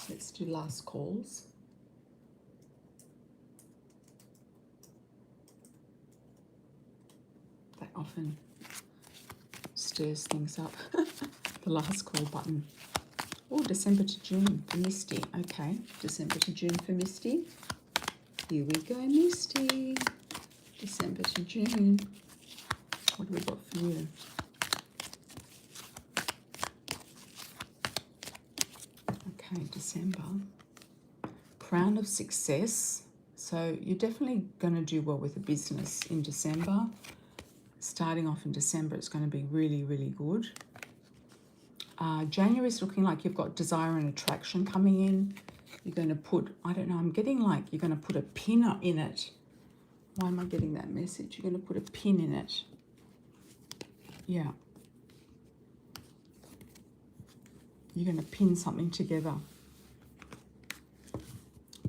Let's do last calls. That often stirs things up. The last call button. Oh, December to June for Misty. Okay, December to June for Misty. Here we go, Misty. December to June. What have we got for you? Okay, December. Crown of Success. So you're definitely going to do well with a business in December. Starting off in December, it's going to be really, really good. January is looking like you've got desire and attraction coming in. You're going to put, I don't know, I'm getting like you're going to put a pin in it. Why am I getting that message? You're going to put a pin in it. Yeah. You're going to pin something together.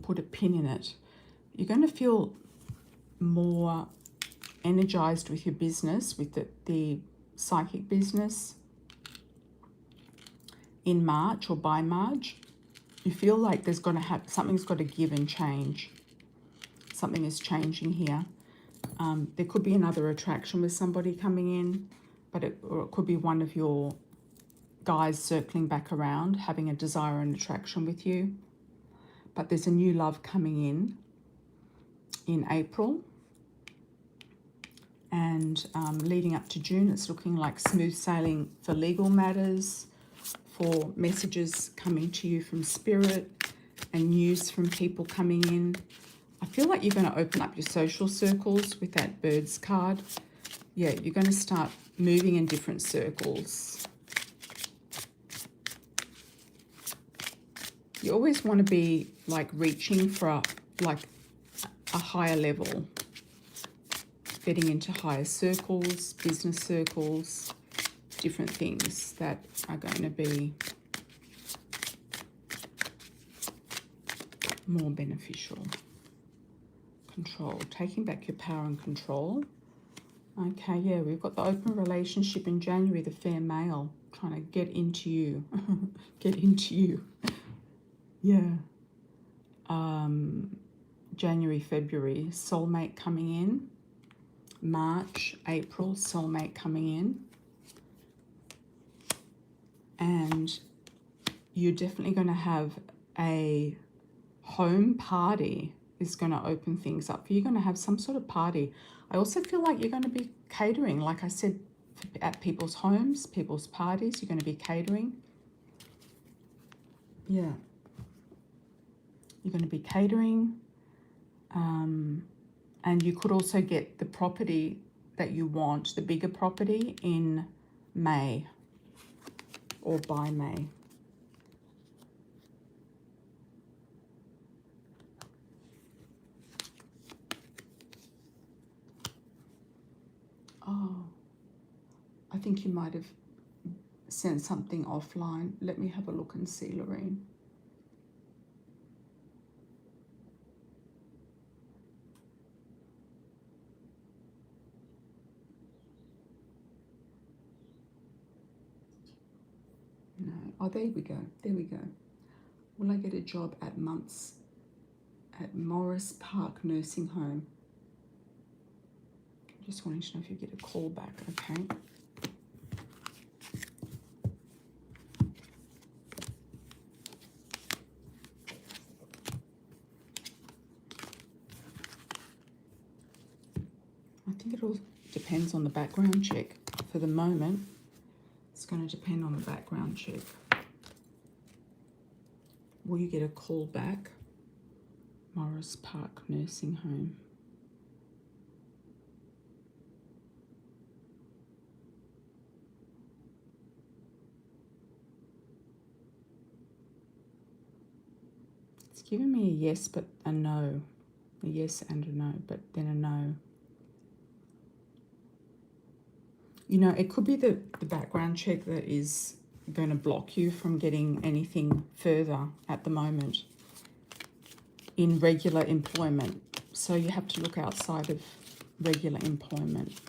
Put a pin in it. You're going to feel more energized with your business, with the psychic business in March or by March. You feel like there's going to have something's got to give and change. Something is changing here. There could be another attraction with somebody coming in, or it could be one of your guys circling back around, having a desire and attraction with you. But there's a new love coming in April. And leading up to June, it's looking like smooth sailing for legal matters, for messages coming to you from Spirit, and news from people coming in. I feel like you're going to open up your social circles with that birds card. Yeah, you're going to start moving in different circles. You always want to be like reaching for a higher level. Getting into higher circles, business circles, different things that are going to be more beneficial. Control, taking back your power and control. Okay, yeah, we've got the open relationship in January, the fair male, trying to get into you. Get into you. Yeah. January, February, soulmate coming in. March, April, soulmate coming in. And you're definitely going to have a home party is going to open things up. You're going to have some sort of party. I also feel like you're going to be catering, like I said, at people's homes, people's parties. You're going to be catering. Yeah. You're going to be catering. And you could also get the property that you want, the bigger property, in May or by May. I think you might have sent something offline. Let me have a look and see, Lorraine. No. Oh, there we go. There we go. Will I get a job at Morris Park Nursing Home? Just wanting to know if you get a call back, okay? I think it all depends on the background check. For the moment, it's going to depend on the background check. Will you get a call back? Morris Park Nursing Home. It's giving me a yes but a no. A yes and a no, but then a no. You know, it could be the background check that is going to block you from getting anything further at the moment in regular employment. So you have to look outside of regular employment.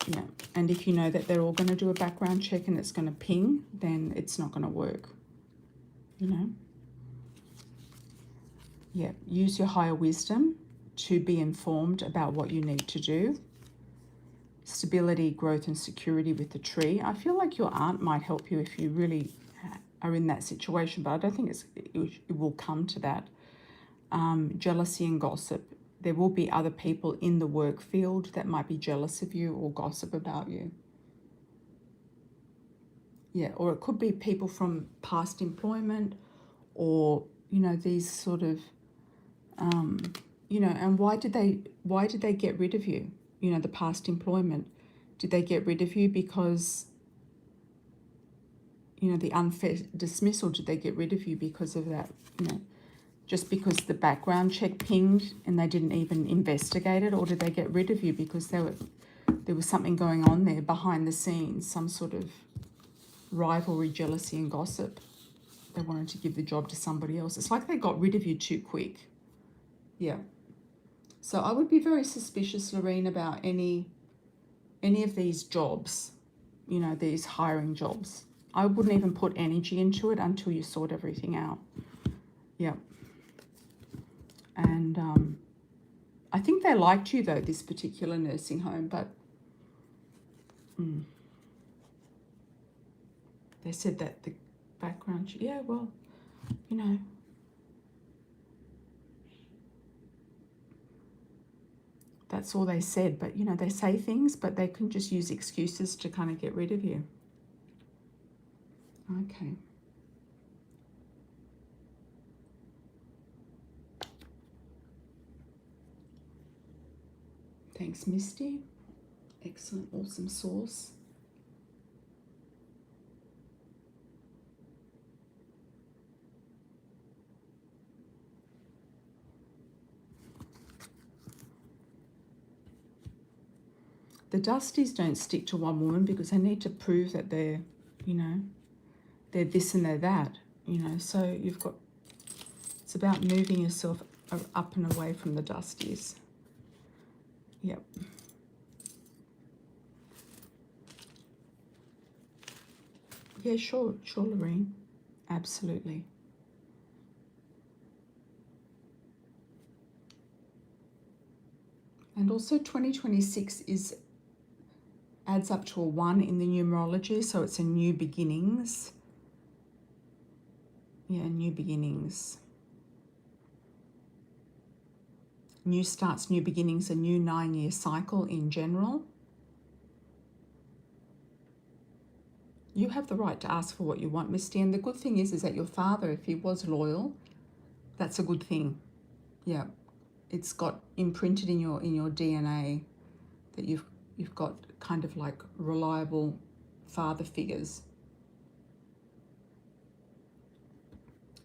Yeah, and if you know that they're all going to do a background check and it's going to ping, then it's not going to work, you know. Yeah, use your higher wisdom to be informed about what you need to do. Stability, growth and security with the tree. I feel like your aunt might help you if you really are in that situation, but I don't think it will come to that. Jealousy and gossip. There will be other people in the work field that might be jealous of you or gossip about you. Yeah, or it could be people from past employment, or, you know, these sort of, you know, and why did they get rid of you? You know, the past employment. Did they get rid of you because, you know, the unfair dismissal? Did they get rid of you because of that, you know, just because the background check pinged and they didn't even investigate it? Or did they get rid of you because there was something going on there behind the scenes, some sort of rivalry, jealousy and gossip? They wanted to give the job to somebody else. It's like they got rid of you too quick. Yeah. So I would be very suspicious, Lorraine, about any of these jobs, you know, these hiring jobs. I wouldn't even put energy into it until you sort everything out. Yeah. And I think they liked you, though, this particular nursing home, but they said that the background, yeah, well, you know, that's all they said. But, you know, they say things, but they can just use excuses to kind of get rid of you. Okay. Thanks, Misty. Excellent, awesome source. The dusties don't stick to one woman because they need to prove that they're, you know, they're this and they're that, you know. So you've got, it's about moving yourself up and away from the dusties. Yep. Yeah, sure, Lorraine. Absolutely. And also 2026 adds up to a 1 in the numerology, so it's a new beginnings. Yeah, new beginnings. New starts, new beginnings, a new 9-year cycle in general. You have the right to ask for what you want, Misty, and the good thing is that your father, if he was loyal, that's a good thing. Yeah, it's got imprinted in your DNA that you've got kind of like reliable father figures.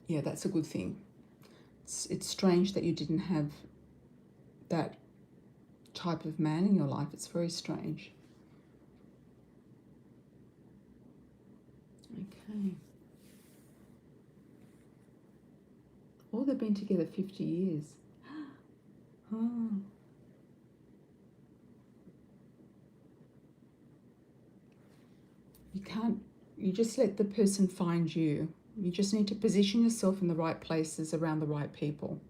Yeah, that's a good thing. It's strange that you didn't have that type of man in your life. It's very strange. Oh, they've been together 50 years. Oh. You just let the person find you. You just need to position yourself in the right places around the right people.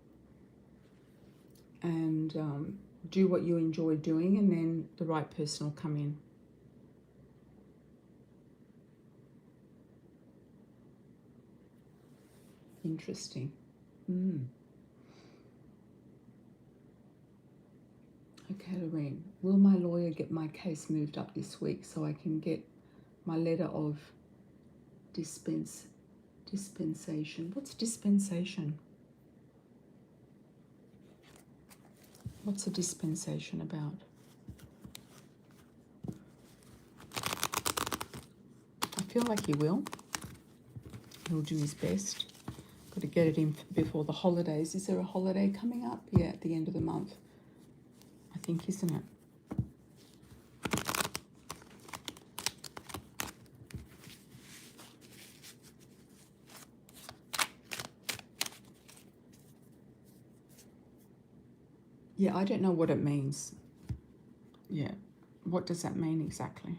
And do what you enjoy doing, and then the right person will come in. Interesting. Okay, Lorraine, will my lawyer get my case moved up this week so I can get my letter of dispensation? What's dispensation? What's a dispensation about? I feel like he will. He'll do his best. Got to get it in before the holidays. Is there a holiday coming up? Yeah, at the end of the month. I think, isn't it? Yeah, I don't know what it means. Yeah, what does that mean exactly?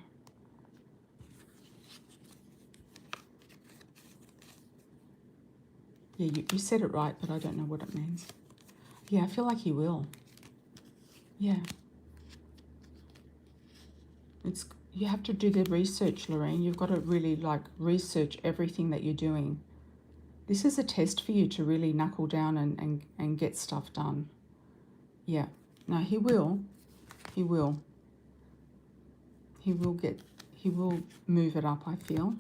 Yeah, you said it right, but I don't know what it means. Yeah, I feel like he will. Yeah. You have to do the research, Lorraine. You've got to really research everything that you're doing. This is a test for you to really knuckle down and get stuff done. Yeah. No, he will. He will. He will move it up, I feel.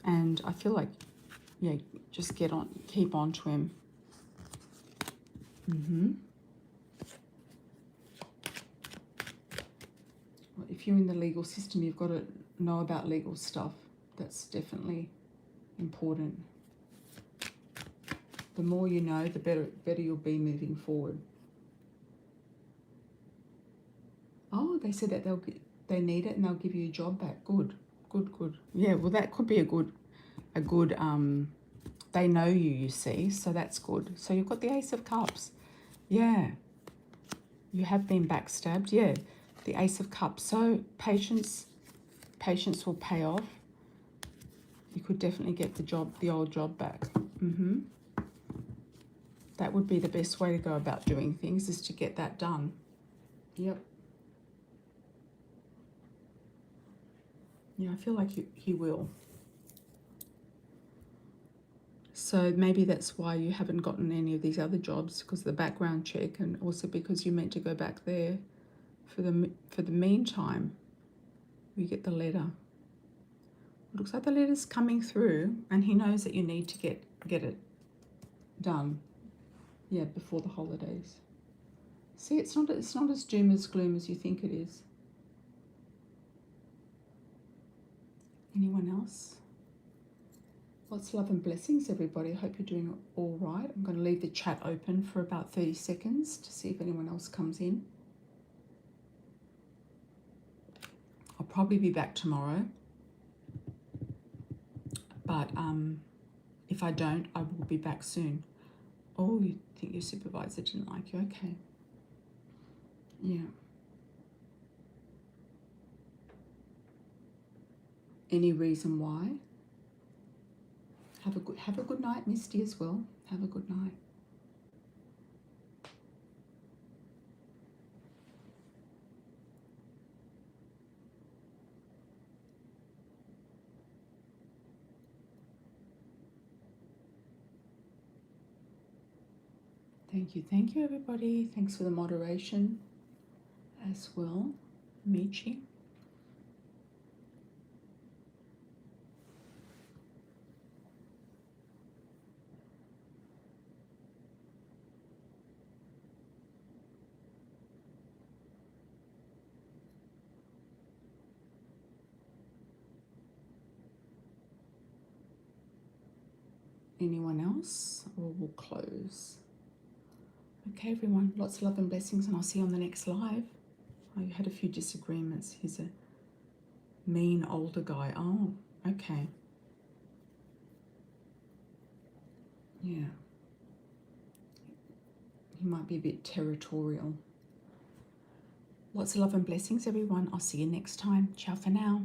And I feel like, yeah, just keep on to him. Well, if you're in the legal system, you've got to know about legal stuff. That's definitely important. The more you know, the better you'll be moving forward. Oh, they said that they need it and they'll give you a job back. Good, good, good. Yeah, well, that could be a good. They know you see, so that's good. So you've got the Ace of Cups. Yeah. You have been backstabbed. Yeah, the Ace of Cups. So patience will pay off. You could definitely get the old job back. That would be the best way to go about doing things, is to get that done. Yep. Yeah, I feel like he will. So maybe that's why you haven't gotten any of these other jobs, because of the background check, and also because you meant to go back there for the meantime. You get the letter. It looks like the letter's coming through, and he knows that you need to get it done. Yeah, before the holidays. See, it's not as doom as gloom as you think it is. Anyone else? Lots of love and blessings, everybody. I hope you're doing all right. I'm going to leave the chat open for about 30 seconds to see if anyone else comes in. I'll probably be back tomorrow. But if I don't, I will be back soon. Oh, you think your supervisor didn't like you? Okay. Yeah. Any reason why? Have a good night, Misty, as well. Have a good night. Thank you, everybody. Thanks for the moderation as well, Michi. Anyone else, or we'll close? Okay, everyone, lots of love and blessings, and I'll see you on the next live. I had a few disagreements. He's a mean older guy. Oh, okay. Yeah. He might be a bit territorial. Lots of love and blessings, everyone. I'll see you next time. Ciao for now.